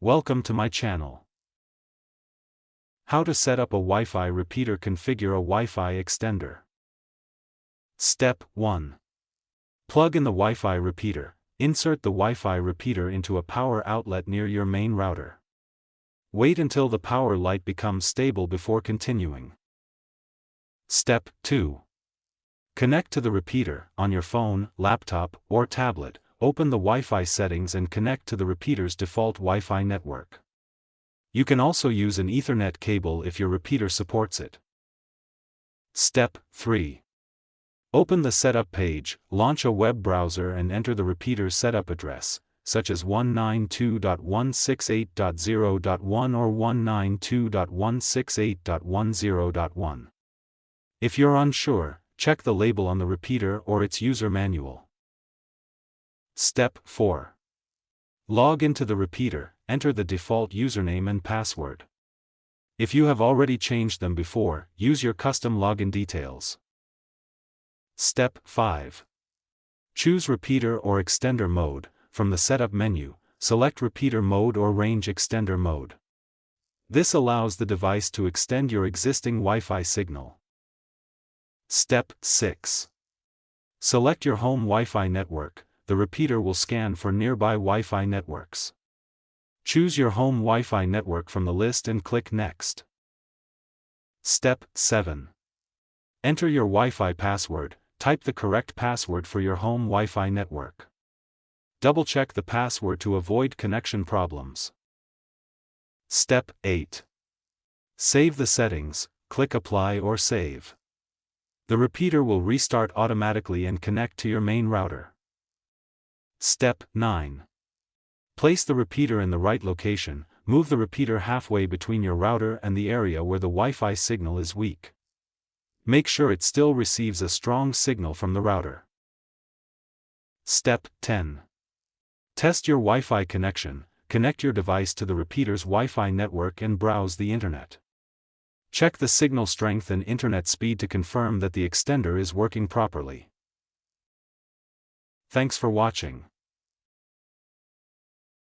Welcome to my channel. How to set up a Wi-Fi repeater. Configure a Wi-Fi extender. Step 1. Plug in the Wi-Fi repeater. Insert the Wi-Fi repeater into a power outlet near your main router. Wait until the power light becomes stable before continuing. Step 2. Connect to the repeater on your phone, laptop, or tablet. Open the Wi-Fi settings and connect to the repeater's default Wi-Fi network. You can also use an Ethernet cable if your repeater supports it. Step 3. Open the setup page, launch a web browser and enter the repeater's setup address, such as 192.168.0.1 or 192.168.10.1. If you're unsure, check the label on the repeater or its user manual. Step 4. Log into the repeater, enter the default username and password. If you have already changed them before, use your custom login details. Step 5. Choose repeater or extender mode. From the setup menu, select repeater mode or range extender mode. This allows the device to extend your existing Wi-Fi signal. Step 6. Select your home Wi-Fi network. The repeater will scan for nearby Wi-Fi networks. Choose your home Wi-Fi network from the list and click Next. Step 7. Enter your Wi-Fi password. Type the correct password for your home Wi-Fi network. Double-check the password to avoid connection problems. Step 8. Save the settings, click Apply or Save. The repeater will restart automatically and connect to your main router. Step 9. Place the repeater in the right location. Move the repeater halfway between your router and the area where the Wi-Fi signal is weak. Make sure it still receives a strong signal from the router. Step 10. Test your Wi-Fi connection. Connect your device to the repeater's Wi-Fi network and browse the internet. Check the signal strength and internet speed to confirm that the extender is working properly. Thanks for watching.